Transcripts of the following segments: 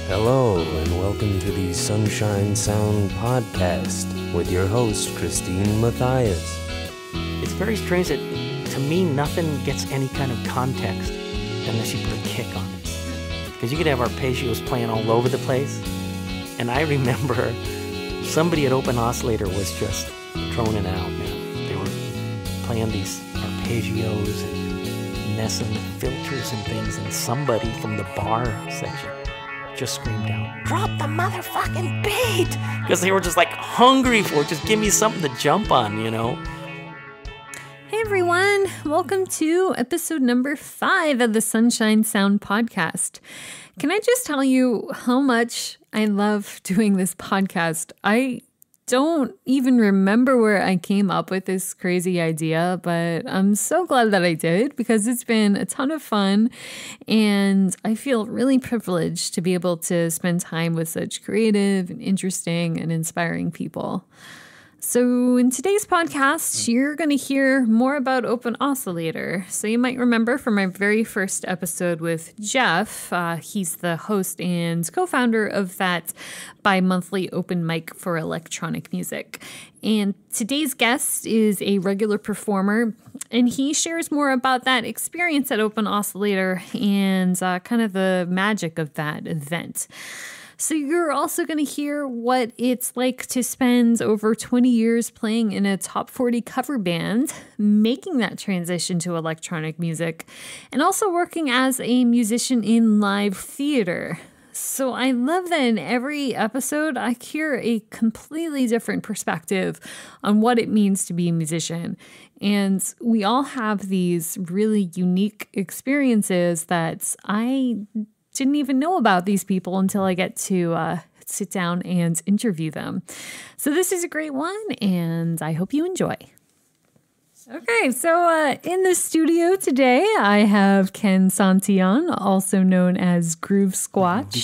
Hello, and welcome to the Sunshine Sound Podcast with your host, Christine Matthias. It's very strange that, to me, nothing gets any kind of context unless you put a kick on it. Because you could have arpeggios playing all over the place. And I remember somebody at Open Oscillator was just droning out, man. They were playing these arpeggios and messing with filters and things, and somebody from the bar section just screamed out, "Drop the motherfucking beat!" Because they were just like hungry for it. Just give me something to jump on, you know? Hey everyone, welcome to episode number 5 of the Sunshine Sound Podcast. Can I just tell you how much I love doing this podcast? I don't even remember where I came up with this crazy idea, but I'm so glad that I did because it's been a ton of fun and I feel really privileged to be able to spend time with such creative and interesting and inspiring people. So in today's podcast, you're going to hear more about Open Oscillator. So you might remember from my very first episode with Jeff, he's the host and co-founder of that bi-monthly open mic for electronic music. And today's guest is a regular performer, and he shares more about that experience at Open Oscillator and kind of the magic of that event. So you're also going to hear what it's like to spend over 20 years playing in a top 40 cover band, making that transition to electronic music, and also working as a musician in live theater. So I love that in every episode, I hear a completely different perspective on what it means to be a musician. And we all have these really unique experiences that I didn't even know about these people until I get to sit down and interview them. So this is a great one, and I hope you enjoy. Okay, so in the studio today, I have Ken Santillan, also known as GrooveSquatch.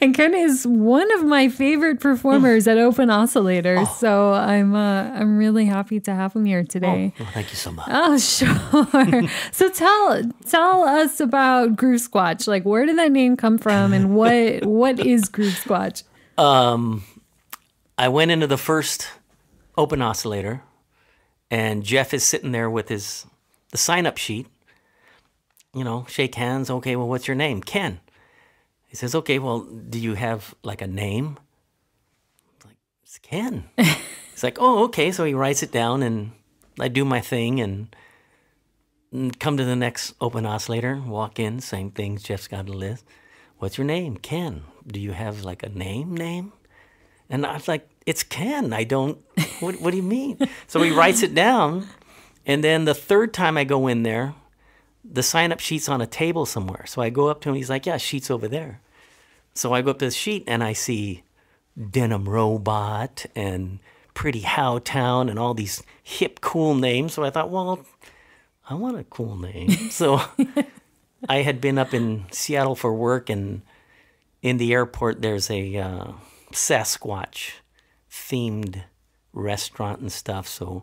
And Ken is one of my favorite performers at Open Oscillator, so I'm really happy to have him here today. Well, thank you so much. Oh, sure. So tell us about GrooveSquatch. Like, where did that name come from, and what is GrooveSquatch? I went into the first Open Oscillator, and Jeff is sitting there with the sign-up sheet. You know, shake hands. Okay, well, what's your name? Ken. He says, okay, well, do you have, like, a name? I'm like, it's Ken. He's like, oh, okay. So he writes it down, and I do my thing, and come to the next Open Oscillator, walk in, same thing. Jeff's got a list. What's your name? Ken. Do you have, like, a name? And I was like, it's Ken. I don't, what do you mean? So he writes it down. And then the third time I go in there, the sign-up sheet's on a table somewhere. So I go up to him. He's like, yeah, sheet's over there. So I go up to the sheet and I see Denim Robot and Pretty Howtown and all these hip, cool names. So I thought, well, I want a cool name. So I had been up in Seattle for work, and in the airport there's a Sasquatch themed restaurant and stuff, so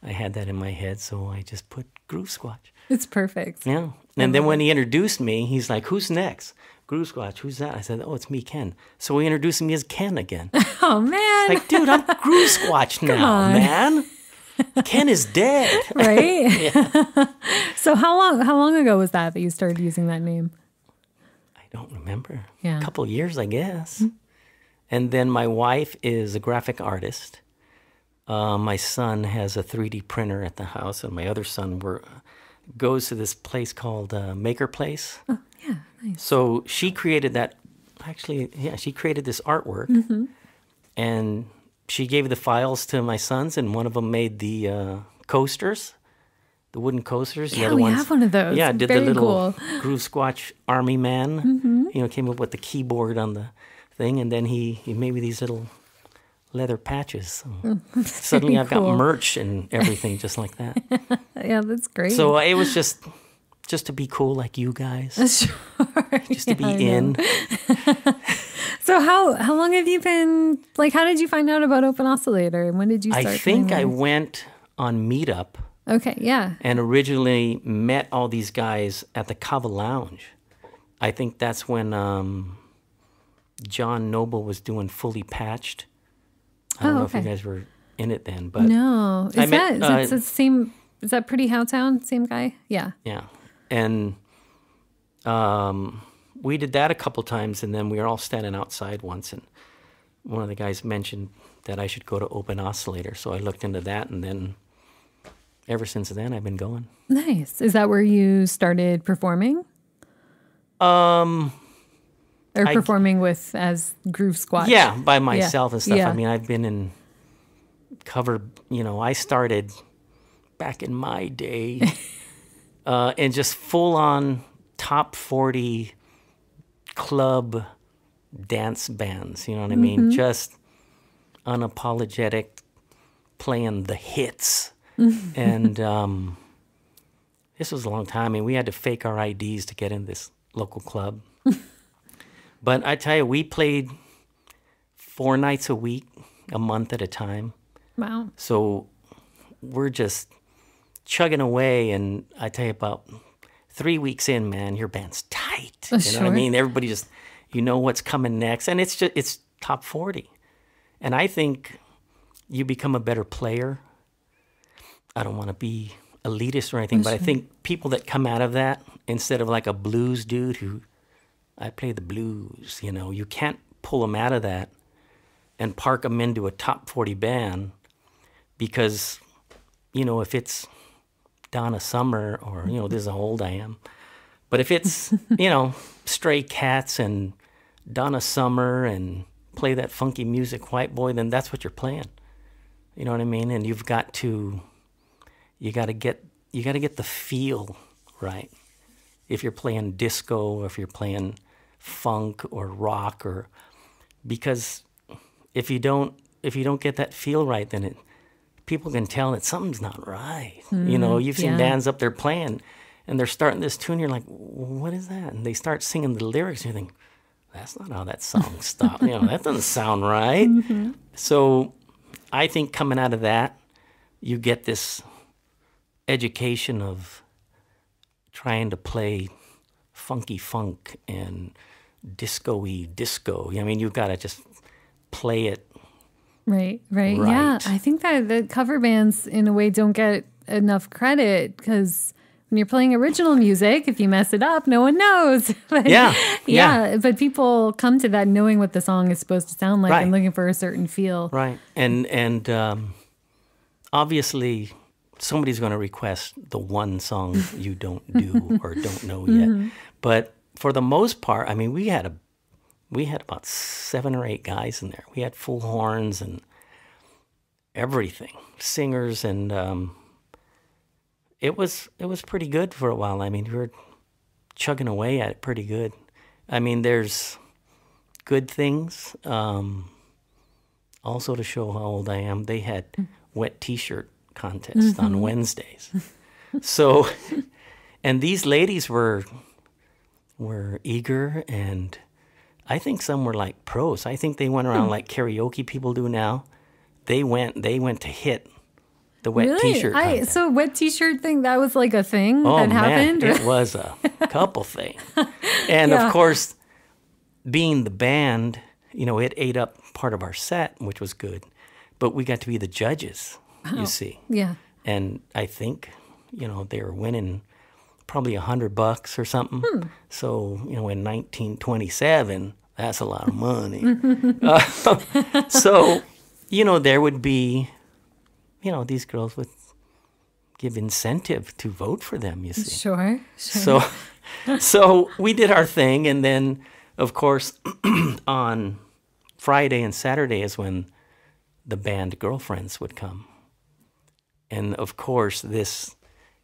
I had that in my head, so I just put GrooveSquatch. It's perfect. Yeah. And then when he introduced me, he's like, who's next? GrooveSquatch, who's that? I said, oh, it's me, Ken. So he introduced me as Ken again. Oh, man. Like, dude, I'm GrooveSquatch now, man. Ken is dead. Right? Yeah. So how long ago was that you started using that name? I don't remember. Yeah. A couple of years, I guess. Mm-hmm. And then my wife is a graphic artist. My son has a 3D printer at the house, and my other son goes to this place called Maker Place. Oh, yeah, nice. So she created that. Actually, yeah, she created this artwork, and she gave the files to my sons, and one of them made the coasters, the wooden coasters. Yeah, we have one of those. Yeah, did Very the little cool. GrooveSquatch Army Man. You know, came up with the keyboard on the thing, and then he made me these little leather patches. So suddenly I've got merch and everything just like that. Yeah, that's great. So it was just to be cool like you guys. Sure. Just to be in. So how long have you been, like, how did you find out about Open Oscillator, and when did you start? I think I went on Meetup. Okay, yeah. And originally met all these guys at the Kava Lounge. I think that's when John Noble was doing Fully Patched. I don't know if you guys were in it then, but no, is that the same? Is that Pretty Howtown? Same guy? Yeah. Yeah, and we did that a couple times, and then we were all standing outside once, and one of the guys mentioned that I should go to Open Oscillator, so I looked into that, and then ever since then I've been going. Nice. Is that where you started performing? Or performing with as GrooveSquatch? Yeah, by myself and stuff. Yeah. I mean, I've been in cover, I started back in my day and just full on top 40 club dance bands, you know what I mean? Just unapologetic, playing the hits. And this was a long time. I mean, we had to fake our IDs to get in this local club. But I tell you, we played 4 nights a week, a month at a time. Wow. So we're just chugging away, and I tell you, about 3 weeks in, man, your band's tight. You know what I mean? Everybody just, you know what's coming next, and it's top 40. And I think you become a better player. I don't want to be elitist or anything, but I think people that come out of that, instead of like a blues dude who, I play the blues, you can't pull them out of that and park them into a top 40 band because, if it's Donna Summer or, this is how old I am. But if it's, Stray Cats and Donna Summer and play that funky music, White Boy, then that's what you're playing. You know what I mean? And you got to get the feel right. If you're playing disco, or if you're playing funk or rock, or because if you don't get that feel right, then people can tell that something's not right. You've seen bands up there playing, and they're starting this tune. You're like, what is that? And they start singing the lyrics, and you think, that's not how that song stopped. That doesn't sound right. So I think coming out of that, you get this education of trying to play funky funk and disco-y disco. I mean, you've got to just play it right. Yeah, I think that the cover bands, in a way, don't get enough credit because when you're playing original music, if you mess it up, no one knows. But, yeah. But people come to that knowing what the song is supposed to sound like and looking for a certain feel. Right. And obviously, somebody's going to request the one song you don't do or don't know yet. But for the most part, I mean, we had about 7 or 8 guys in there. We had full horns and everything, singers, and it was pretty good for a while. I mean, we were chugging away at it pretty good. I mean, there's good things. Also, to show how old I am, they had wet T-shirt contest on Wednesdays. So, and these ladies were eager, and I think some were like pros. I think they went around like karaoke people do now. They went to hit the wet T-shirt contest. So wet T-shirt thing, that was like a thing that happened? It was a couple thing. And of course, being the band, it ate up part of our set, which was good. But we got to be the judges. You see. Yeah. And I think, they were winning probably $100 or something. So, in 1927, that's a lot of money. So, there would be, these girls would give incentive to vote for them, you see. Sure. So we did our thing. And then, of course, on Friday and Saturday is when the band Girlfriends would come. And of course, this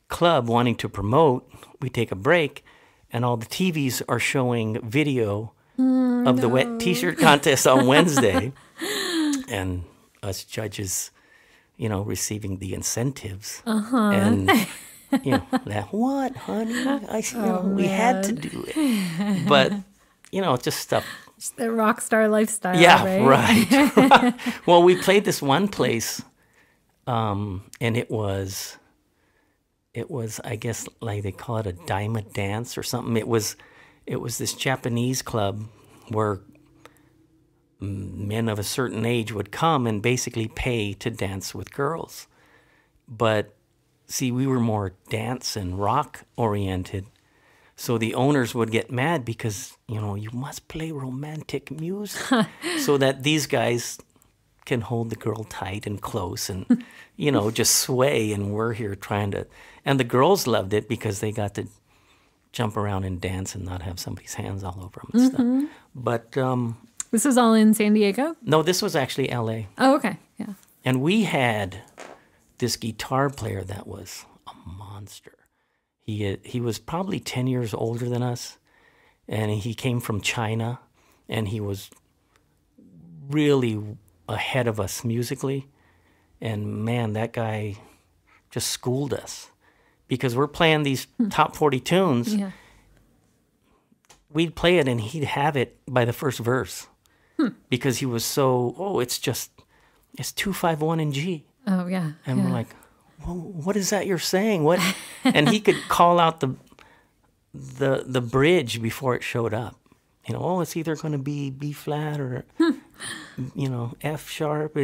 club wanting to promote, we take a break, and all the TVs are showing video of the wet T-shirt contest on Wednesday, and us judges, receiving the incentives. And, that, what, honey? I said, we had to do it. But, just stuff. It's the rock star lifestyle, right? Well, we played this one place. And it was, I guess, like they call it a diamond dance or something. It was it was this Japanese club where men of a certain age would come and basically pay to dance with girls. But see, we were more dance and rock oriented. So the owners would get mad because, you must play romantic music so that these guys can hold the girl tight and close and, just sway. And we're here trying to, and the girls loved it because they got to jump around and dance and not have somebody's hands all over them and stuff. But this was all in San Diego? no, this was actually L.A. Oh, okay. Yeah. And we had this guitar player that was a monster. He was probably 10 years older than us, and he came from China, and he was really ahead of us musically. And man, that guy just schooled us because we're playing these top 40 tunes. Yeah. We'd play it, and he'd have it by the first verse because he was so, it's 2-5-1 in G. Oh, yeah. And we're like, well, what is that you're saying? What? And he could call out the bridge before it showed up. It's either going to be B flat or, F sharp.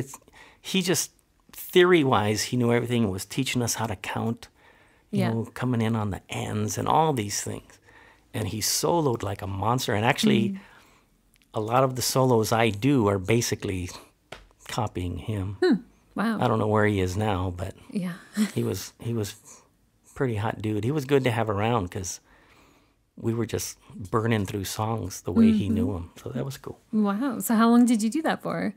He just, theory-wise, he knew everything. Was teaching us how to count, coming in on the ends and all these things. And he soloed like a monster. And actually, a lot of the solos I do are basically copying him. Wow. I don't know where he is now, but Yeah. he was pretty hot dude. He was good to have around because we were just burning through songs the way he knew them. So that was cool. Wow. So how long did you do that for?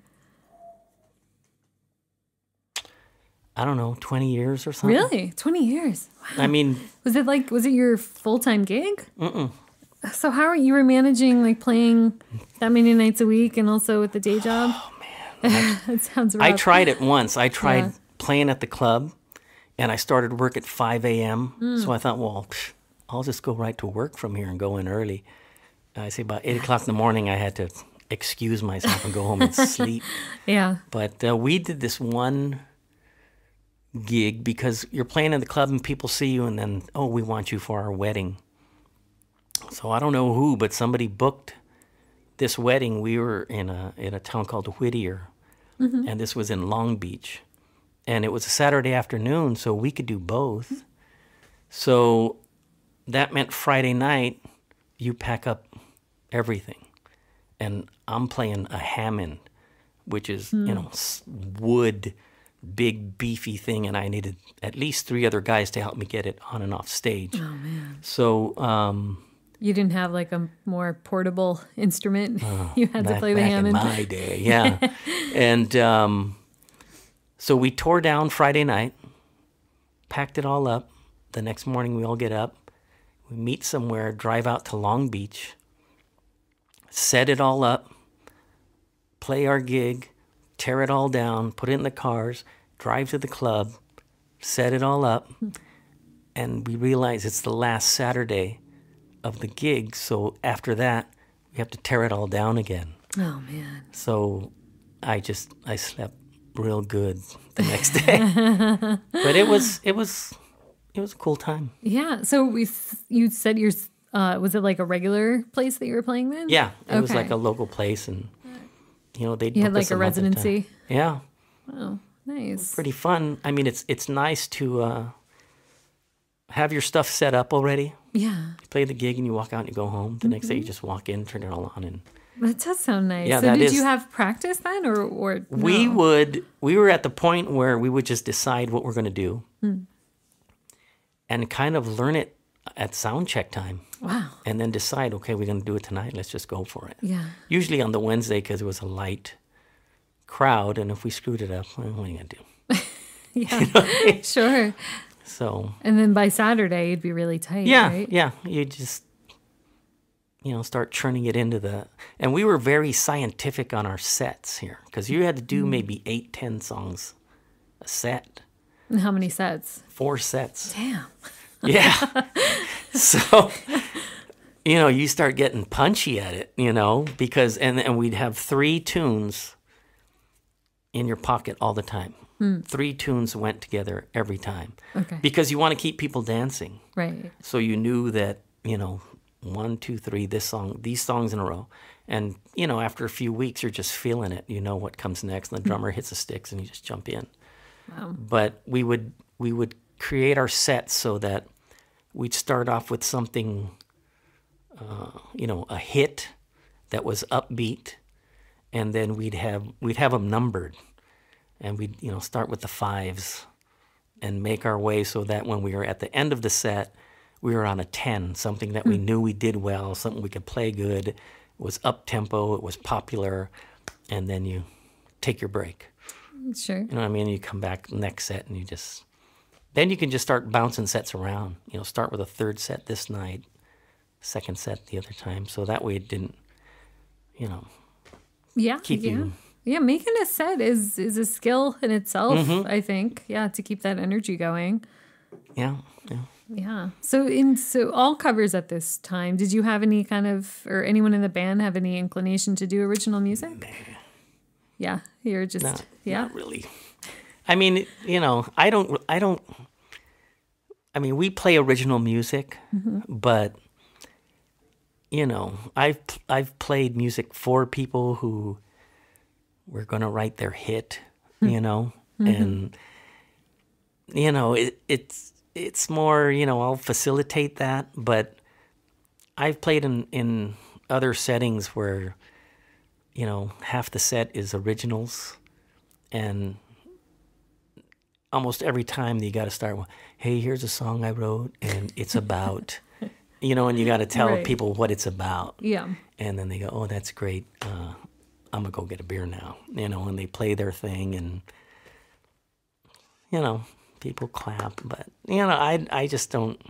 I don't know, 20 years or something. Really? 20 years? Wow. I mean, Was it your full-time gig? So how are you were managing playing that many nights a week and also with the day job? oh man. That sounds rough. I tried it once. I tried playing at the club, and I started work at 5 a.m. So I thought, well, I'll just go right to work from here and go in early. I say about 8 o'clock in the morning, I had to excuse myself and go home and sleep. Yeah. But we did this one gig because you're playing in the club and people see you and then, we want you for our wedding. So I don't know who, but somebody booked this wedding. We were in a town called Whittier, and this was in Long Beach. And it was a Saturday afternoon, so we could do both. So that meant Friday night, you pack up everything. And I'm playing a Hammond, which is, wood, big, beefy thing. And I needed at least 3 other guys to help me get it on and off stage. Oh, man. So You didn't have a more portable instrument? You had to play the back Hammond? in my day, yeah. And so we tore down Friday night, packed it all up. The next morning we all get up. We meet somewhere, drive out to Long Beach, set it all up, play our gig, tear it all down, put it in the cars, drive to the club, set it all up. And we realize it's the last Saturday of the gig, so after that we have to tear it all down again. Oh, man. So I slept real good the next day. But it was a cool time. Yeah. So you said was it a regular place that you were playing then? Yeah, it was Okay. a local place, and they'd You had book us a month at time. residency? Yeah, Oh, nice. pretty fun. I mean, it's nice to have your stuff set up already. Yeah. You play the gig and you walk out and you go home. The next day you just walk in, turn it all on, and That does sound nice. Yeah, so that did is- you have practice then or no? we were at the point where we would just decide what we're going to do and kind of learn it at sound check time. Wow. And then decide, okay, we're going to do it tonight. Let's just go for it. Yeah. Usually on the Wednesday because it was a light crowd, and if we screwed it up, what are you going to do? Yeah. Sure. So And then by Saturday you'd be really tight, yeah, right? yeah, you just start churning it into and we were very scientific on our sets here because you had to do maybe 8-10 songs a set. And how many sets? 4 sets. Damn. Yeah. So, you start getting punchy at it, because, and we'd have 3 tunes in your pocket all the time. 3 tunes went together every time. Okay. Because you want to keep people dancing. Right. So you knew that, 1, 2, 3, these songs in a row. And, you know, after a few weeks, you're just feeling it. You know what comes next. And the drummer hits the sticks and you just jump in. Wow. But we would create our sets so that we'd start off with something, you know, a hit that was upbeat. And then we'd have them numbered. And we'd, you know, start with the 5s and make our way so that when we were at the end of the set, we were on a 10, something that we knew we did well, something we could play good. It was up-tempo, it was popular, and then you take your break. Sure. You know what I mean? You come back next set and then you can just start bouncing sets around. You know, start with a 3rd set this night, 2nd set the other time. So that way it didn't, you know, keep you... Yeah, making a set is a skill in itself, I think. Yeah, to keep that energy going. Yeah. Yeah. So all covers at this time. Did you have any kind of, or anyone in the band have any inclination to do original music? Nah. Yeah, you're just Not really. I mean, you know, I mean, we play original music, but you know, I've played music for people who were going to write their hit, you know, and you know, it's more, you know, I'll facilitate that, but I've played in other settings where, you know, half the set is originals, and almost every time you got to start with, hey, here's a song I wrote, and it's about, you know, and you got to tell people what it's about. Yeah. And then they go, oh, that's great. I'm going to go get a beer now. You know, and they play their thing, and, you know, people clap. But, you know, I just don't.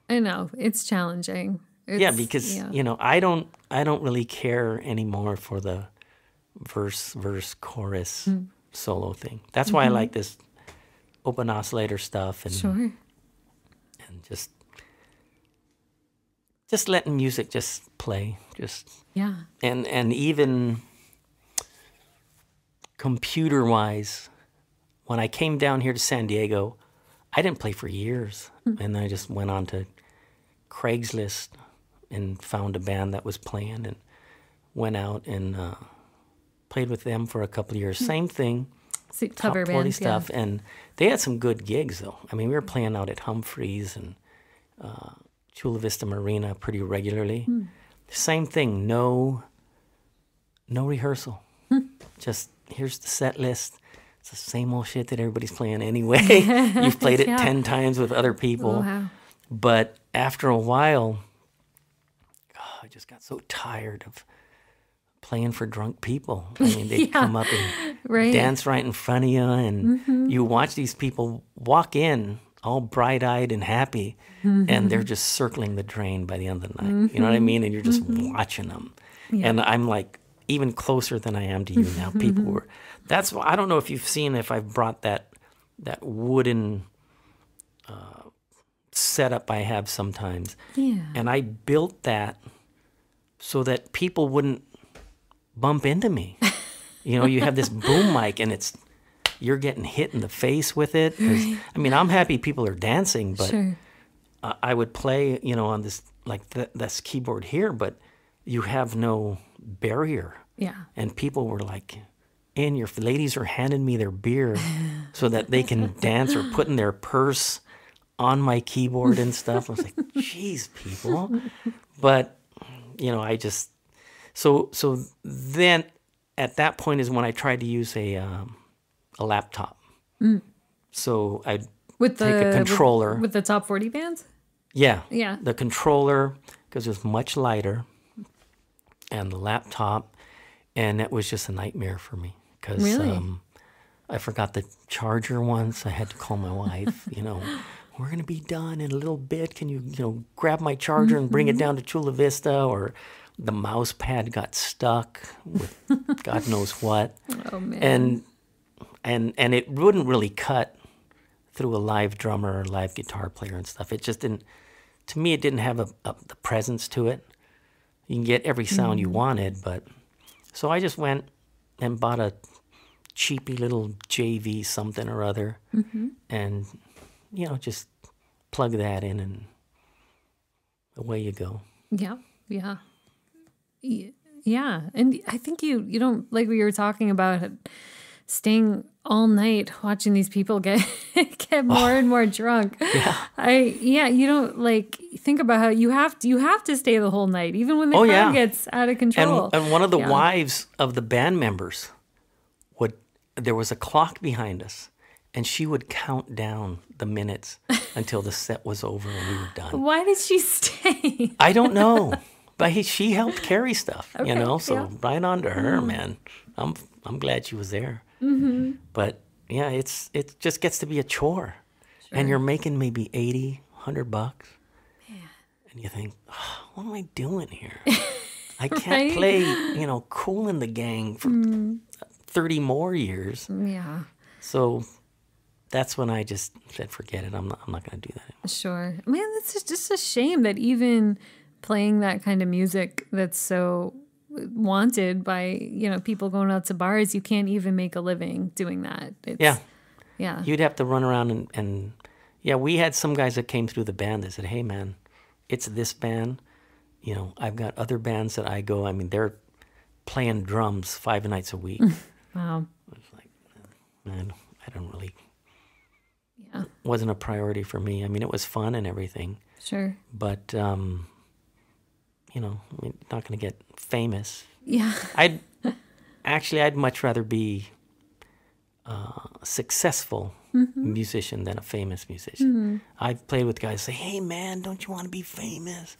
I know. It's challenging. Because, you know, I don't really care anymore for the verse, chorus, solo thing. That's why I like this Open Oscillator stuff, and and just letting music just play, and even computer wise, when I came down here to San Diego, I didn't play for years, and I just went on to Craigslist and found a band that was playing, and went out and played with them for a couple of years. Same thing. Cover top 40 band stuff, and they had some good gigs though. I mean, we were playing out at Humphreys and Chula Vista Marina pretty regularly. Same thing, no rehearsal. Just here's the set list. It's the same old shit that everybody's playing anyway. You've played it 10 times with other people. Oh, wow. But after a while, I just got so tired of playing for drunk people. I mean, they'd come up and dance right in front of you, and you watch these people walk in all bright-eyed and happy, and they're just circling the drain by the end of the night. You know what I mean? And you're just watching them. Yeah. And I'm like even closer than I am to you now. People were... That's why I don't know if you've seen, if I've brought that wooden setup I have sometimes. Yeah. And I built that so that people wouldn't bump into me. You know, you have this boom mic, and you're getting hit in the face with it. I mean, I'm happy people are dancing, but I would play, you know, on this, like this keyboard here, but you have no barrier. Yeah. And people were like, ladies are handing me their beer so that they can dance, or putting their purse on my keyboard and stuff. I was like, geez, people. But, you know, I just... So then at that point is when I tried to use a laptop. So I'd take a controller. With the top 40 bands? Yeah. Yeah. The controller, because it was much lighter, and the laptop, and it was just a nightmare for me. Because I forgot the charger once. I had to call my wife, you know, we're going to be done in a little bit. Can you grab my charger and bring it down to Chula Vista? Or the mouse pad got stuck with God knows what. Oh, man. And it wouldn't really cut through a live drummer or live guitar player and stuff. It just didn't, to me, it didn't have the presence to it. You can get every sound you wanted, but... So I just went and bought a cheapy little JV something or other, and, you know, just plug that in, and away you go. Yeah. Yeah. Yeah. And I think you don't, like we were talking about, staying all night watching these people get more and more drunk. Yeah. You don't like think about how you have to stay the whole night, even when the crowd gets out of control. And one of the wives of the band members there was a clock behind us, and she would count down the minutes until the set was over and we were done. Why did she stay? I don't know. But she helped carry stuff, so right on to her, man. I'm glad she was there. Mm-hmm. But yeah, it just gets to be a chore. Sure. And you're making maybe $80, $100. Yeah. And you think, what am I doing here? I can't play, Cool in the Gang for 30 more years. Yeah. So that's when I just said, forget it. I'm not going to do that anymore. Sure. Man, it's just a shame that even playing that kind of music that's so wanted by, people going out to bars, you can't even make a living doing that. Yeah. You'd have to run around and we had some guys that came through the band that said, hey, man, it's this band. I've got other bands that I go, they're playing drums 5 nights a week. Wow. I was like, man, I don't really, wasn't a priority for me. It was fun and everything. Sure. But, not going to get famous. Yeah. I'd much rather be a successful musician than a famous musician. Mm-hmm. I've played with guys say, hey, man, don't you want to be famous?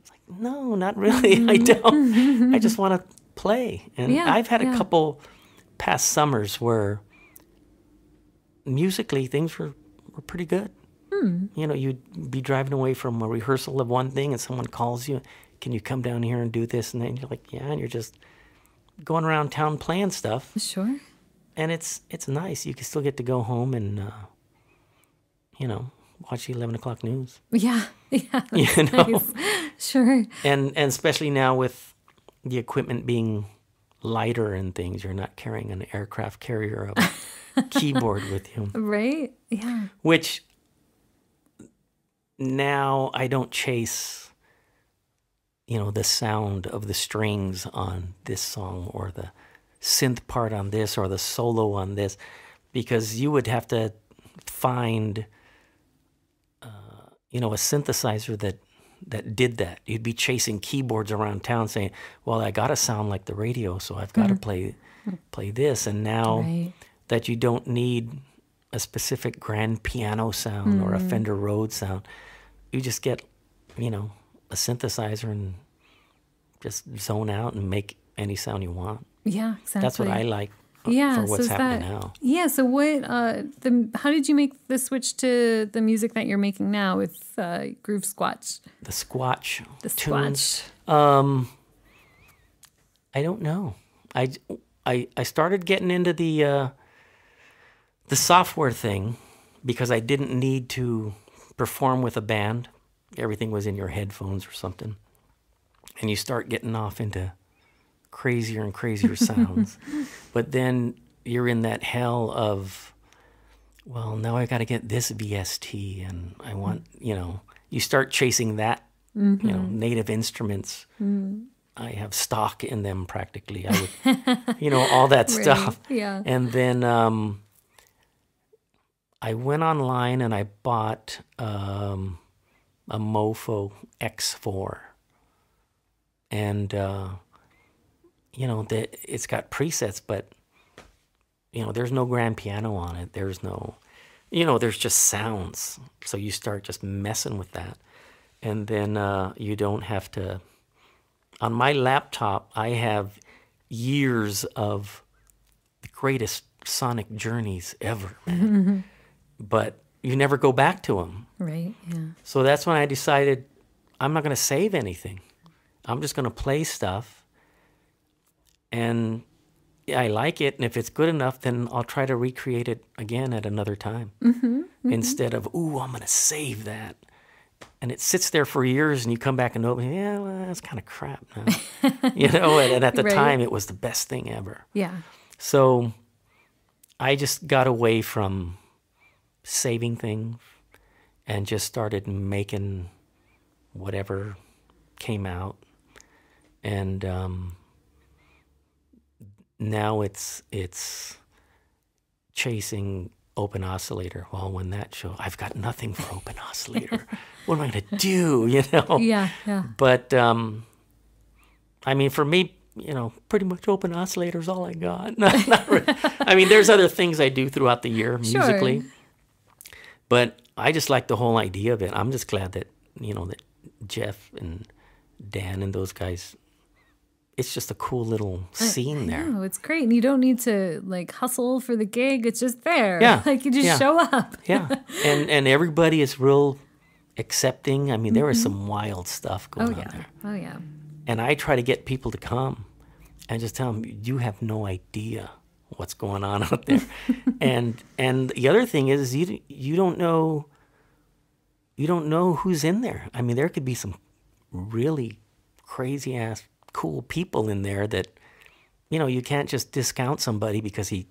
It's like, no, not really. I don't. I just want to play. And I've had a couple past summers where musically things were pretty good. You'd be driving away from a rehearsal of one thing and someone calls you, can you come down here and do this? And then you're like, yeah, and you're just going around town playing stuff. Sure. And it's nice. You can still get to go home and, watch the 11 o'clock news. Yeah. That's nice. Sure. And especially now with the equipment being lighter and things, you're not carrying an aircraft carrier of a keyboard with you. Right? Yeah. Which now I don't chase, the sound of the strings on this song or the synth part on this or the solo on this, because you would have to find, a synthesizer that did that. You'd be chasing keyboards around town saying, well, I got to sound like the radio, so I've got to play this. And now that you don't need a specific grand piano sound or a Fender Rhodes sound, you just get, a synthesizer and just zone out and make any sound you want. Yeah, exactly. That's what I like for what's happening now. Yeah, so what, how did you make the switch to the music that you're making now with GrooveSquatch? The Squatch. The tunes. Squatch. I don't know. I started getting into the software thing because I didn't need to perform with a band. Everything was in your headphones or something. And you start getting off into crazier and crazier sounds. But then you're in that hell of, well, now I got to get this VST and I want, you start chasing that, native instruments. I have stock in them practically. I would, all that stuff. Yeah. And then I went online and I bought a Mofo X4. And, it's got presets, but, there's no grand piano on it. There's no, there's just sounds. So you start just messing with that. And then you don't have to, on my laptop, I have years of the greatest sonic journeys ever, man. But you never go back to them. Right, yeah. So that's when I decided I'm not going to save anything. I'm just going to play stuff. And I like it. And if it's good enough, then I'll try to recreate it again at another time. Instead of, I'm going to save that. And it sits there for years and you come back and know, that's kind of crap now. And at the time it was the best thing ever. Yeah. So I just got away from saving things and just started making whatever came out, and now it's chasing Open Oscillator. Well, when that show, I've got nothing for Open Oscillator. What am I going to do, you know? Yeah. But, I mean, for me, you know, pretty much Open Oscillator is all I got. Not really. I mean, there's other things I do throughout the year musically. Sure. But I just like the whole idea of it. I'm just glad that, you know, that Jeff and Dan and those guys, it's just a cool little scene there. No, it's great. And you don't need to like hustle for the gig. It's just there. Yeah. Like you just show up. Yeah. And everybody is real accepting. I mean, there was some wild stuff going on there. Oh, yeah. And I try to get people to come and just tell them, you have no idea what's going on out there. and the other thing is you don't know who's in there. I mean, there could be some really crazy ass cool people in there that, you know, you can't just discount somebody because he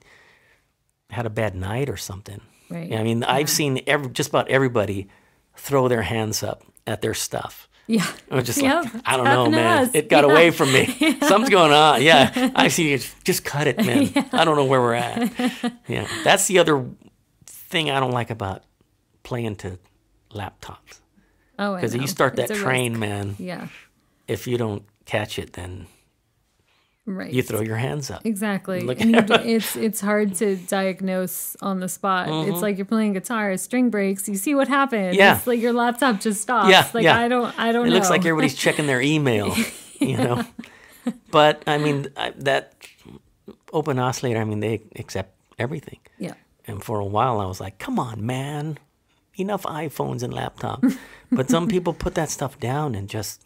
had a bad night or something. Right. I mean, I've seen just about everybody throw their hands up at their stuff. Yeah. I was just like, I don't know, happened to man. us. It got away from me. Something's going on. Yeah. I see you. Just cut it, man. I don't know where we're at. Yeah. That's the other thing I don't like about playing to laptops. Oh, because you start that It's a train, risk. man. Yeah. If you don't catch it, then Right. you throw your hands up. Exactly. Look And at it's hard to diagnose on the spot. It's like you're playing guitar, a string breaks, you see what happens. Yeah. It's like your laptop just stops. Yeah, Like yeah. I don't know. It looks like everybody's checking their email, you know. But I mean, that Open Oscillator, I mean, they accept everything. Yeah. And for a while, I was like, "Come on, man, enough iPhones and laptops." But some people put that stuff down and just,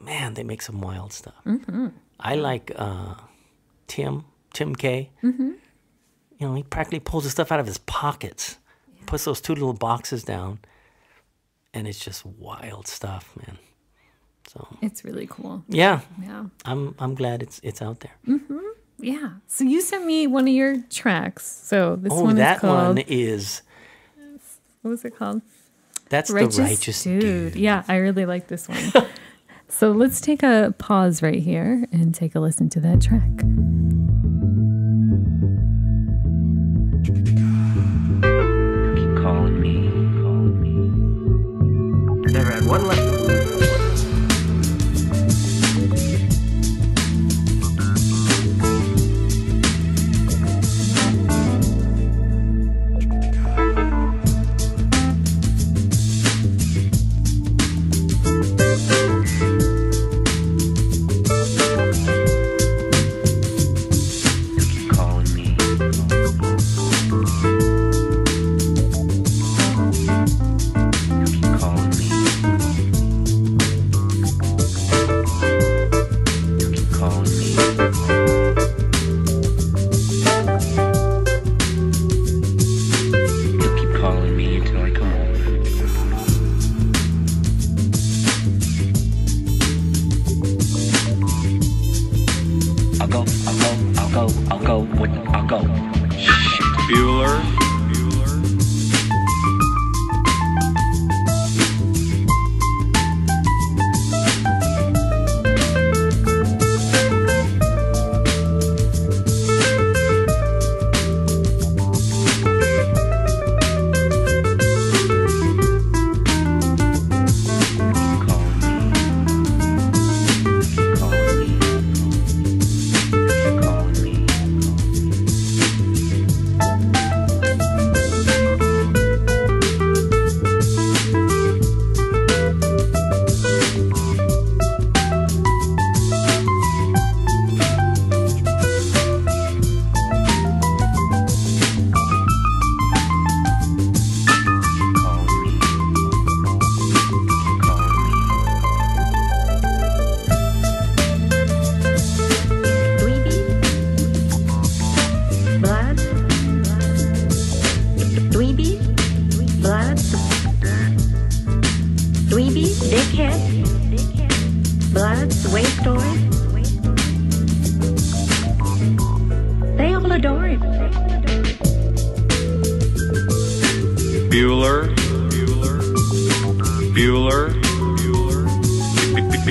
man, they make some wild stuff. Mm-hmm. I like Tim K. Mm-hmm. You know, he practically pulls the stuff out of his pockets, puts those two little boxes down, and it's just wild stuff, man. So It's really cool. yeah, Yeah. I'm glad it's out there. Yeah. So you sent me one of your tracks. So this one is that called, one is what was it called? the Righteous Dude. Yeah, I really like this one. So let's take a pause right here and take a listen to that track. Keep calling me. Never had one left.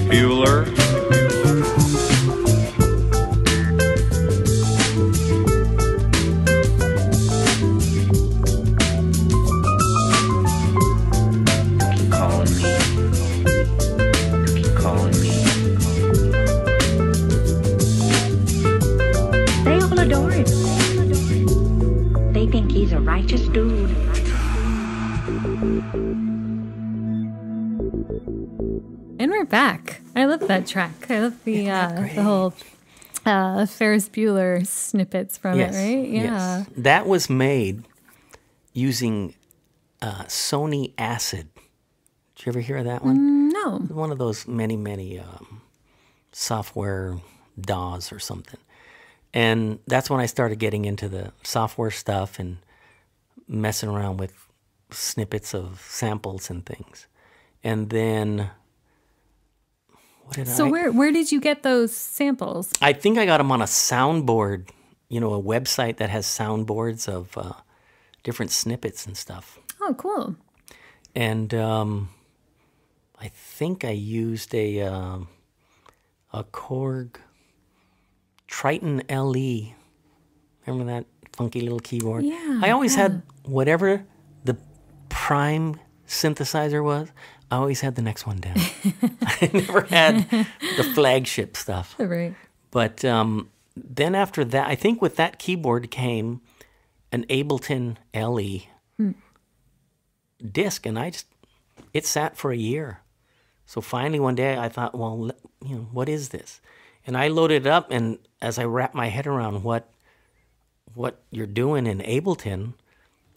Bueller. Keep calling me. Keep calling me. They all adore him. They think he's a righteous dude. And we're back. I love that track. I love the whole Ferris Bueller snippets from it, right? Yeah. Yes. That was made using Sony Acid. Did you ever hear of that one? No. One of those many software DAWs or something. And that's when I started getting into the software stuff and messing around with snippets of samples and things. And then, where did you get those samples? I think I got them on a soundboard, a website that has soundboards of different snippets and stuff. Oh, cool. And I think I used a Korg Triton LE. Remember that funky little keyboard? Yeah. I always had whatever the prime synthesizer was. I always had the next one down. I never had the flagship stuff. Right. But then after that, I think with that keyboard came an Ableton LE disc, and it sat for a year. So finally one day I thought, well, what is this? And I loaded it up, and as I wrapped my head around what you're doing in Ableton,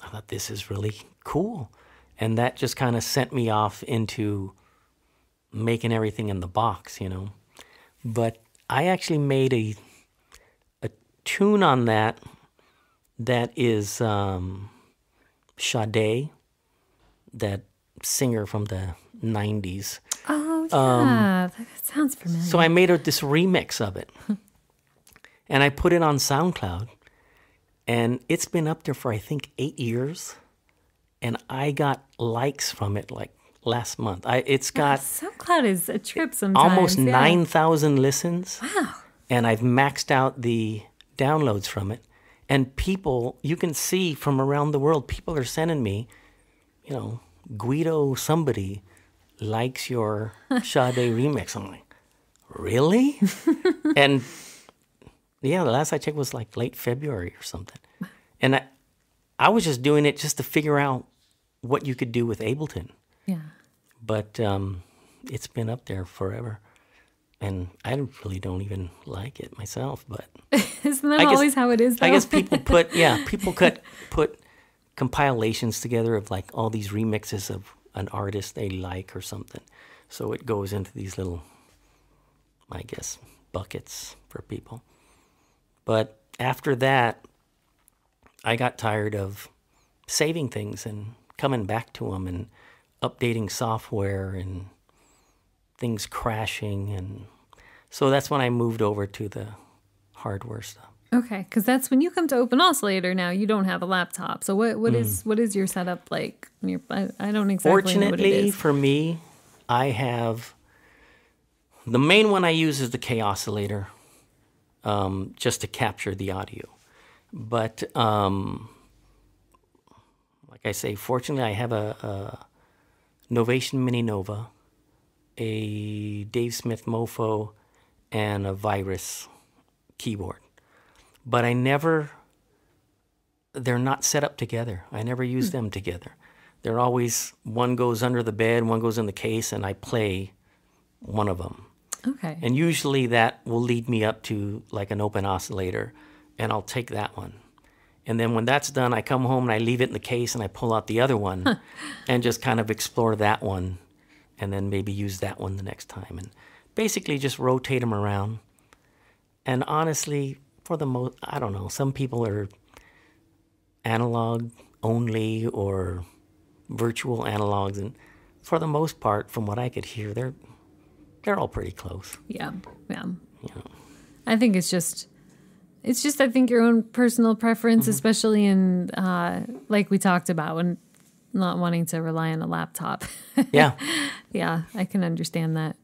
I thought this is really cool. And that just kind of sent me off into making everything in the box, But I actually made a tune on that is Sade, that singer from the 90s. Oh, yeah. That sounds familiar. So I made this remix of it. And I put it on SoundCloud. And it's been up there for, I think, 8 years. And I got likes from it like last month. It's got SoundCloud is a trip sometimes. almost 9,000 listens. Wow. And I've maxed out the downloads from it. And people, you can see from around the world, people are sending me, Guido somebody likes your Sade remix. I'm like, really? And yeah, the last I checked was like late February or something. And I was just doing it just to figure out what you could do with Ableton. Yeah. But it's been up there forever. And I really don't even like it myself, but isn't that always how it is, though? I guess people put compilations together of like all these remixes of an artist they like or something. So it goes into these little, I guess, buckets for people. But after that, I got tired of saving things and coming back to them and updating software and things crashing. And so that's when I moved over to the hardware stuff. Okay, because that's when you come to Open Oscillator now, you don't have a laptop. So what is your setup like? I don't exactly know what it Fortunately is. for me, I have... The main one I use is the K Oscillator, just to capture the audio. But like I say, fortunately, I have a Novation Mini Nova, a Dave Smith Mofo, and a Virus keyboard. But they're not set up together. I never use them together. They're always, one goes under the bed, one goes in the case, and I play one of them. Okay. And usually that will lead me up to like an Open Oscillator, and I'll take that one. And then when that's done, I come home and I leave it in the case and I pull out the other one and just kind of explore that one and then maybe use that one the next time. And basically just rotate them around. And honestly, for the most, I don't know, some people are analog only or virtual analogs. And for the most part, from what I could hear, they're all pretty close. Yeah. You know. I think it's just I think your own personal preference, especially in like we talked about, when not wanting to rely on a laptop. Yeah. Yeah, I can understand that.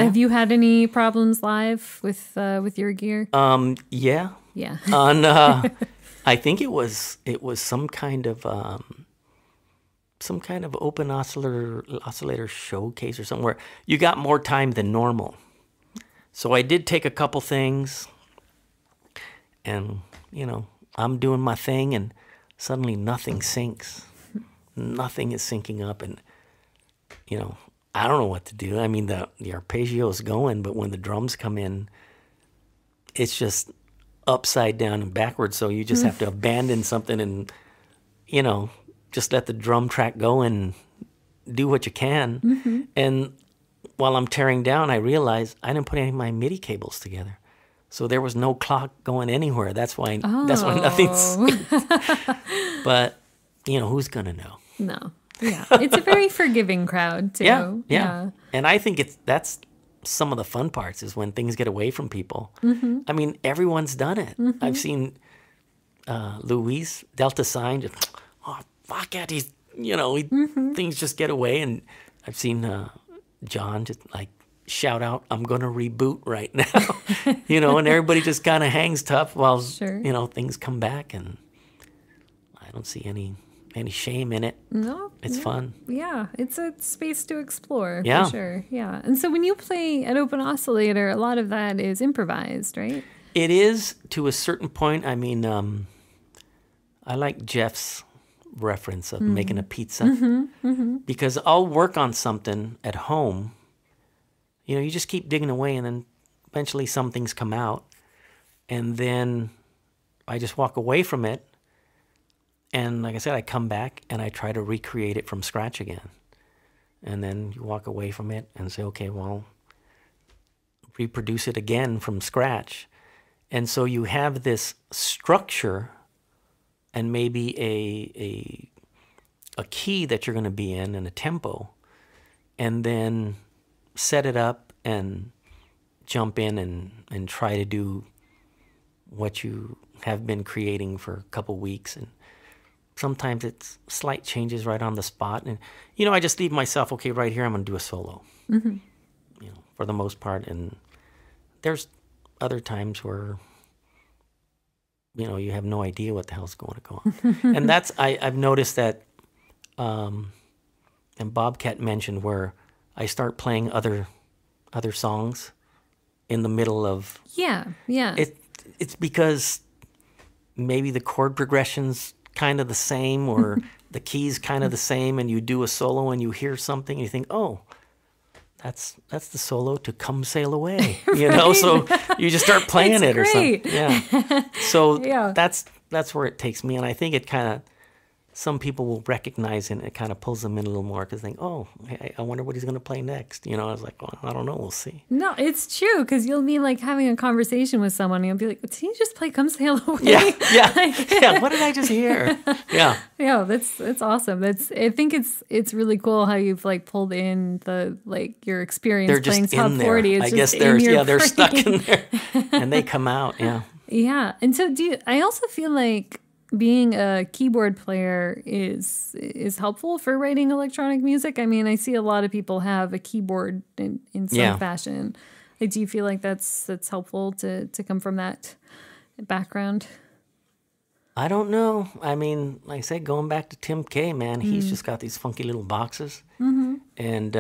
Have you had any problems live with your gear? Yeah. Yeah. On I think it was some kind of open oscillator showcase or something where you got more time than normal. So I did take a couple things, and I'm doing my thing, and suddenly nothing syncs. Nothing is syncing up, and I don't know what to do. I mean, the arpeggio's going, but when the drums come in, it's just upside down and backwards. So you just have to abandon something and, just let the drum track go and do what you can. And while I'm tearing down, I realized I didn't put any of my MIDI cables together. So there was no clock going anywhere. That's why nothing's. But, who's going to know? No. Yeah. It's a very forgiving crowd, too. Yeah. And I think that's some of the fun parts is when things get away from people. I mean, everyone's done it. I've seen Luis, Delta Sign, just, fuck it. He's, things just get away. And I've seen John just shout out, I'm going to reboot right now. And everybody just kind of hangs tough while, things come back. And I don't see any shame in it. No. It's fun. Yeah. It's a space to explore, for sure. Yeah. And so when you play at Open Oscillator, a lot of that is improvised, right? It is to a certain point. I mean, I like Jeff's reference of making a pizza because I'll work on something at home. You just keep digging away, and then eventually some things come out, and then I just walk away from it. And like I said, I come back and I try to recreate it from scratch again. And then you walk away from it and say, okay, well, reproduce it again from scratch. And so you have this structure and maybe a key that you're going to be in and a tempo, and then set it up and jump in and try to do what you have been creating for a couple weeks. And sometimes it's slight changes right on the spot. And, I just leave myself, okay, right here I'm going to do a solo, for the most part. And there's other times where, you have no idea what the hell's going to go on. And that's, I've noticed that, and Bobcat mentioned where I start playing other songs in the middle of. Yeah. It's because maybe the chord progression's kind of the same, or the key's kind of the same, and you do a solo and you hear something and you think, oh, that's the solo to Come Sail Away, so you just start playing it or something. Yeah. So that's where it takes me, and I think it kind of, some people will recognize it, and it kind of pulls them in a little more because they think, oh, I wonder what he's going to play next. I was like, well, I don't know. We'll see. No, it's true, because you'll be having a conversation with someone, and you'll be like, did you just play Come Sail Away? Yeah. Yeah. What did I just hear? Yeah. Yeah, that's awesome. I think it's really cool how you've pulled in the your experience playing top 40. It's I guess they're stuck in there, and they come out. Yeah. Yeah, and so I also feel like being a keyboard player is helpful for writing electronic music. I mean, I see a lot of people have a keyboard in some fashion. Do you feel like that's helpful to come from that background? I don't know. I mean, like I said, going back to Tim K, man, he's just got these funky little boxes. And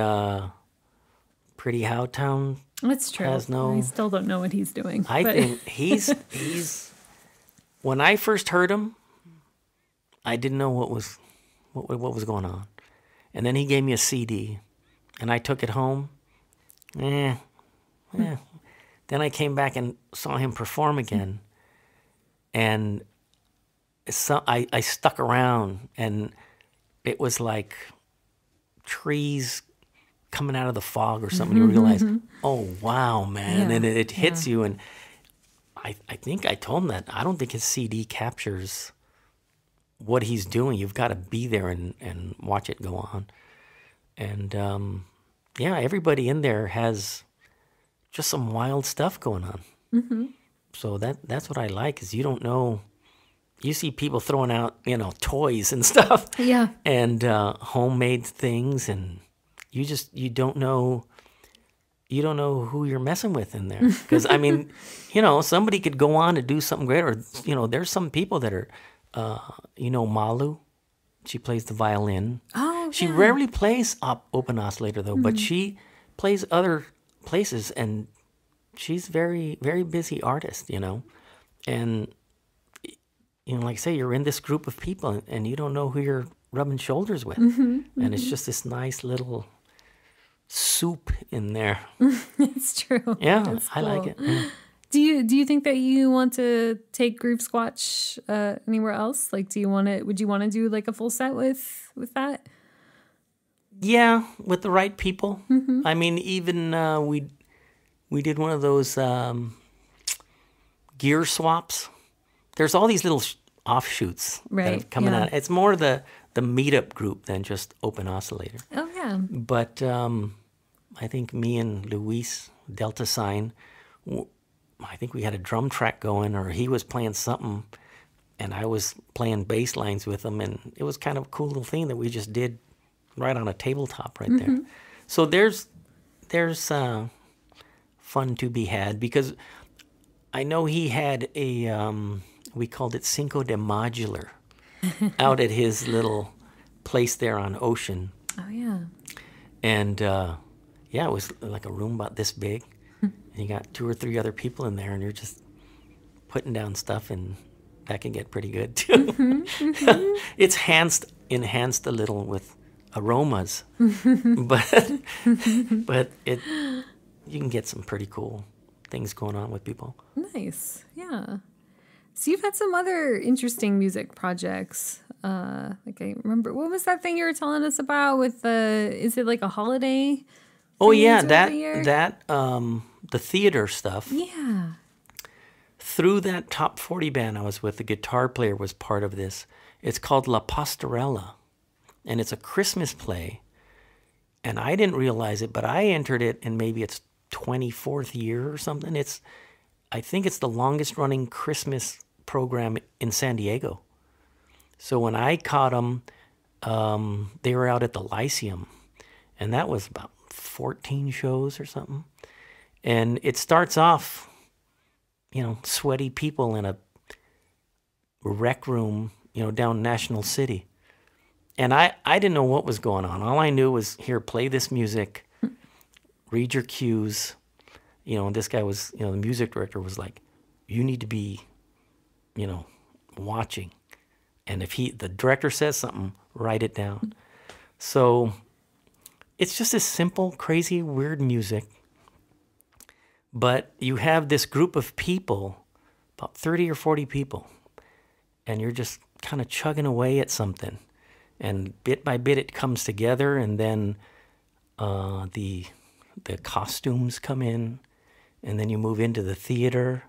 Pretty Howtown. That's true. I still don't know what he's doing. I think he's when I first heard him, I didn't know what was going on. And then he gave me a CD, and I took it home. Then I came back and saw him perform again. And so I stuck around, and it was like trees coming out of the fog or something. You realize, oh, wow, man. And it hits you. And I think I told him that I don't think his CD captures what he's doing. You've got to be there and watch it go on. And everybody in there has just some wild stuff going on. So that's what I like, is you don't know. You see people throwing out, toys and stuff. Yeah. And homemade things, and you don't know you don't know who you're messing with in there. Because, I mean, you know, somebody could go on to do something great. Or, you know, there's some people that are, you know, Malu. She plays the violin. Oh, She yeah. rarely plays Open Oscillator, though, but she plays other places, and she's very, very busy artist, you know. And, you know, like I say, you're in this group of people, and you don't know who you're rubbing shoulders with. And it's just this nice little soup in there. It's true. Yeah, That's I like cool. it. Yeah. Do you think that you want to take GrooveSquatch anywhere else? Like, would you want to do like a full set with that? Yeah, with the right people. I mean, even we did one of those gear swaps. There's all these little offshoots that Right, have coming yeah. out. It's more the meetup group than just Open Oscillator. Oh yeah. But I think me and Luis Delta Sign, I think we had a drum track going, or he was playing something, and I was playing bass lines with him, and it was kind of a cool little thing that we just did right on a tabletop right there. So there's fun to be had, because I know he had a we called it Cinco de Modular out at his little place there on Ocean. Oh yeah. And yeah, it was like a room about this big. And you got 2 or 3 other people in there, and you're just putting down stuff, and that can get pretty good too. It's enhanced a little with aromas, but you can get some pretty cool things going on with people. Nice. Yeah. So you've had some other interesting music projects. Like I remember, what was that thing you were telling us about with is it like a holiday? Oh thing yeah, throughout the year? the theater stuff. Yeah. Through that top 40 band I was with, the guitar player was part of this. It's called La Pastorella, and it's a Christmas play. And I didn't realize it, but I entered it in maybe its 24th year or something. I think it's the longest running Christmas program in San Diego. So when I caught them, they were out at the Lyceum, and that was about 14 shows or something. And it starts off, you know, sweaty people in a rec room, you know, down National City. And I didn't know what was going on. All I knew was, here, play this music, read your cues. You know, and this guy was, you know, the music director was like, you need to be, you know, watching. And if the director says something, write it down. So it's just this simple, crazy, weird music. But you have this group of people, about 30 or 40 people, and you're just kind of chugging away at something. And bit by bit it comes together, and then the costumes come in, and then you move into the theater,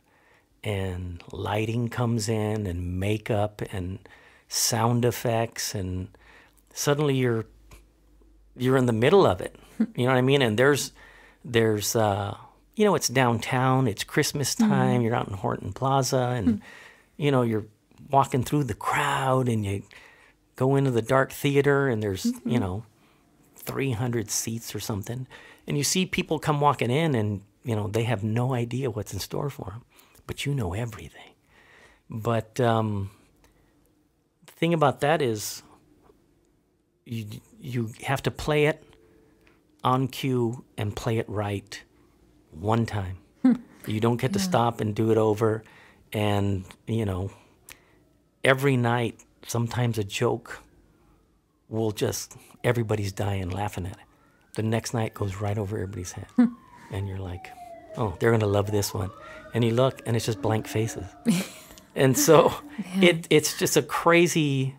and lighting comes in, and makeup, and sound effects, and suddenly you're in the middle of it. You know what I mean? And there's you know, it's downtown, it's Christmas time, you're out in Horton Plaza, and you know, you're walking through the crowd, and you go into the dark theater, and there's you know, 300 seats or something, and you see people come walking in, and you know, they have no idea what's in store for them, but you know everything. But the thing about that is you have to play it on cue and play it right one time. You don't get to stop and do it over. And, you know, every night, sometimes a joke will just, everybody's dying laughing at it. The next night goes right over everybody's head. And you're like, oh, they're going to love this one. And you look, and it's just blank faces. And so it's just a crazy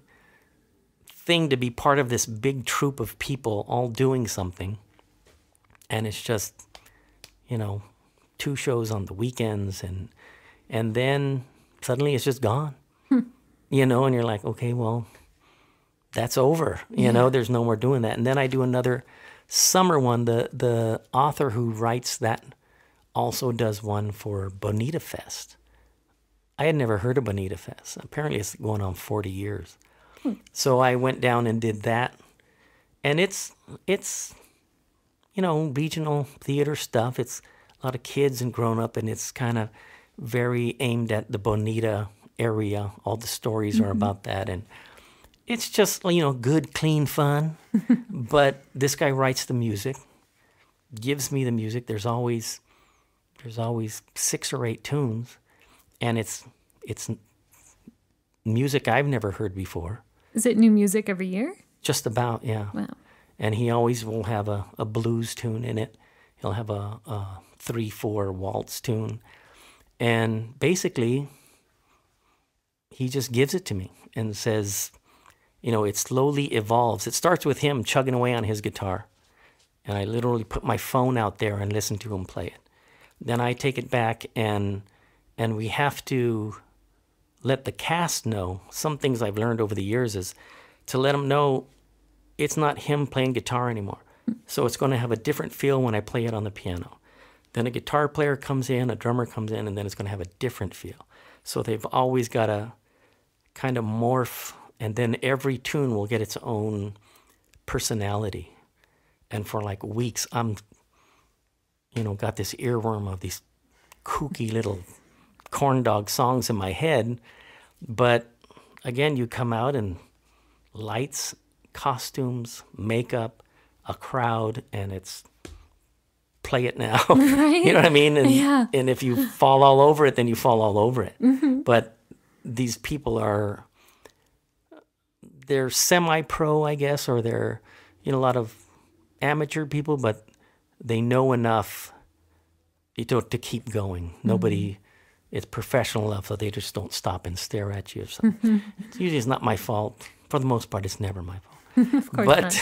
thing to be part of this big troop of people all doing something. And it's just, you know, 2 shows on the weekends, and then suddenly it's just gone. You know, and you're like, okay, well, that's over. You know, there's no more doing that. And then I do another summer one. The author who writes that also does one for Bonita Fest. I had never heard of Bonita Fest. Apparently it's going on 40 years. So I went down and did that. And it's regional theater stuff. It's a lot of kids and grown up, and it's kind of very aimed at the Bonita area. All the stories are about that, and it's just good, clean fun. But this guy writes the music, gives me the music. There's always 6 or 8 tunes, and it's music I've never heard before. Is it new music every year? Just about, yeah. Wow. And he always will have a blues tune in it. He'll have a 3/4 waltz tune. And basically, he just gives it to me and says, it slowly evolves. It starts with him chugging away on his guitar. And I literally put my phone out there and listen to him play it. Then I take it back, and we have to let the cast know. Some things I've learned over the years is to let them know it's not him playing guitar anymore. So it's going to have a different feel when I play it on the piano. Then a guitar player comes in, a drummer comes in, and then it's going to have a different feel. So they've always got to kind of morph, and then every tune will get its own personality. And for like weeks, I'm, got this earworm of these kooky little corn dog songs in my head. But again, you come out and lights, costumes, makeup, a crowd, and it's play it now. Right? You know what I mean? And, Yeah. and if you fall all over it, then you fall all over it. But these people they're semi-pro, I guess, or they're, a lot of amateur people, but they know enough to keep going. Nobody is professional enough, so they just don't stop and stare at you. So usually it's not my fault. For the most part, it's never my fault. Of course But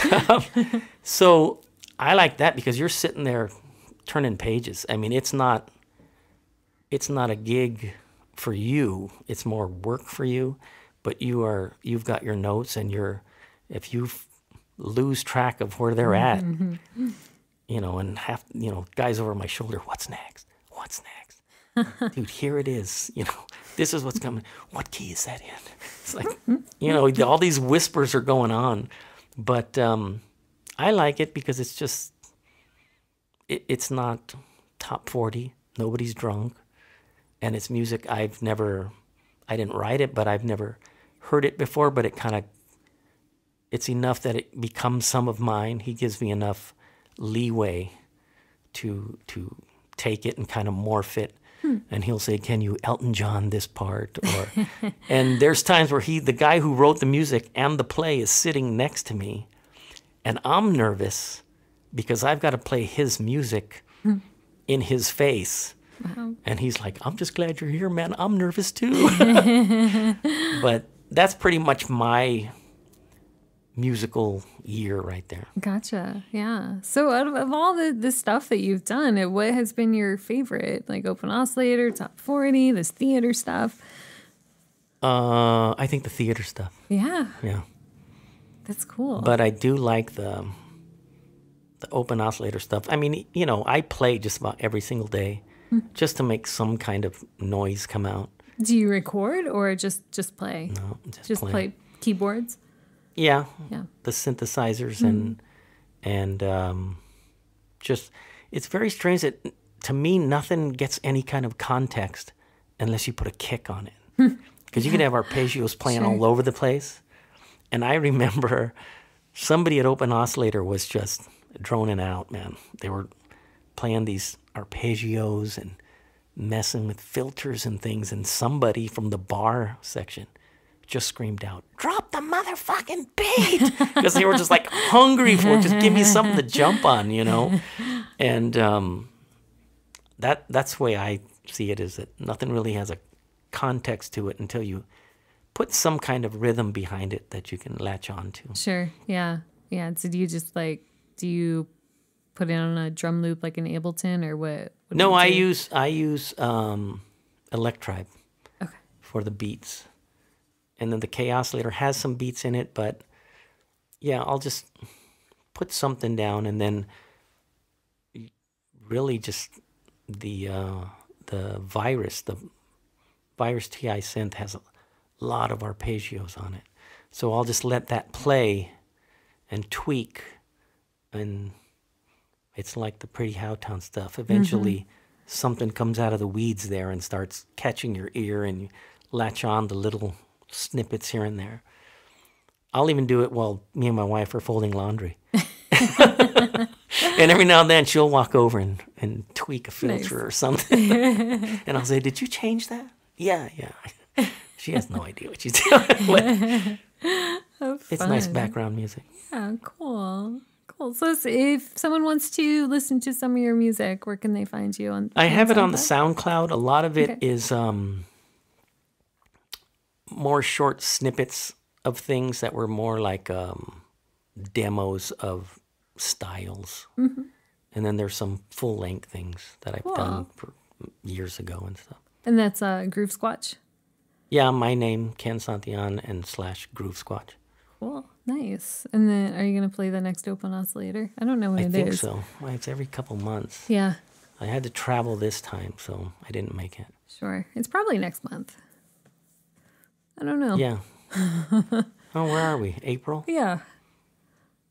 so I like that because you're sitting there turning pages. I mean, it's not a gig for you. It's more work for you. But you've got your notes, and if you lose track of where they're at, and guys over my shoulder, what's next? What's next? Dude, here it is. This is what's coming. What key is that in? It's like, all these whispers are going on. But I like it because it's just, it's not top 40. Nobody's drunk. And it's music I didn't write it, but I've never heard it before. But it's enough that it becomes some of mine. He gives me enough leeway to take it and kind of morph it. And he'll say, can you Elton John this part? And there's times where the guy who wrote the music and the play is sitting next to me, and I'm nervous because I've got to play his music in his face. Wow. And he's like, I'm just glad you're here, man. I'm nervous too. But that's pretty much my musical year right there. Gotcha. Yeah. So out of all the stuff that you've done, what has been your favorite? Like Open Oscillator, Top 40, this theater stuff? I think the theater stuff. Yeah. Yeah. That's cool. But I do like the Open Oscillator stuff. I mean, I play just about every single day just to make some kind of noise come out. Do you record or just play? No, Just play keyboards? Yeah. Yeah. The synthesizers and just, it's very strange that to me nothing gets any kind of context unless you put a kick on it. Because you can have arpeggios playing all over the place. And I remember somebody at Open Oscillator was just droning out, man. They were playing these arpeggios and messing with filters and things, and somebody from the bar section just screamed out, drop the motherfucking beat! Because they were just like hungry for it. Just give me something to jump on, And that's the way I see it, is that nothing really has a context to it until you put some kind of rhythm behind it that you can latch on to. Sure. Yeah. Yeah. So do you put it on a drum loop like an Ableton, or what? No, I use Electribe for the beats. And then the K Oscillator has some beats in it, but yeah, I'll just put something down, and then really just the Virus TI synth has a lot of arpeggios on it. So I'll just let that play and tweak and It's like the Pretty Howtown stuff. Eventually, something comes out of the weeds there and starts catching your ear, and you latch on to little snippets here and there. I'll even do it while me and my wife are folding laundry. And every now and then she'll walk over and tweak a filter or something. And I'll say, "Did you change that?" Yeah. She has no idea what she's doing. It's nice background music. Yeah, cool. So if someone wants to listen to some of your music, where can they find you? I have it on the SoundCloud. A lot of it is more short snippets of things that were more like demos of styles. Mm-hmm. And then there's some full-length things that I've done for years ago and stuff. And that's GrooveSquatch? Yeah, my name, Ken Santillan, and /GrooveSquatch. Cool. Nice. And then are you going to play the next Open Oscillator? I don't know when it is. I think so. Well, it's every couple months. Yeah. I had to travel this time, so I didn't make it. Sure. It's probably next month. I don't know. Yeah. Oh, where are we? April? Yeah.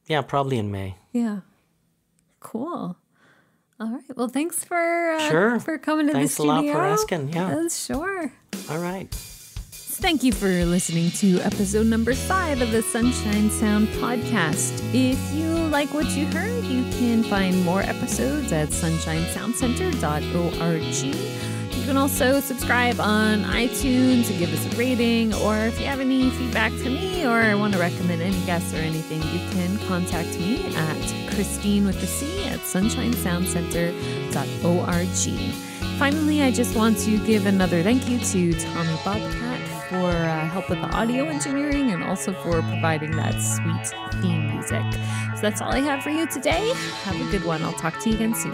Yeah, probably in May. Yeah. Cool. All right. Well, thanks for coming to the studio. Thanks a lot for asking. Yeah. Sure. All right. Thank you for listening to episode number 5 of the Sunshine Sound podcast. If you like what you heard, you can find more episodes at sunshinesoundcenter.org. You can also subscribe on iTunes and give us a rating, or if you have any feedback for me or want to recommend any guests or anything, you can contact me at Christine with the C at sunshinesoundcenter.org. Finally, I just want to give another thank you to Tommy Bobcat for help with the audio engineering and also for providing that sweet theme music. So that's all I have for you today. Have a good one. I'll talk to you again soon.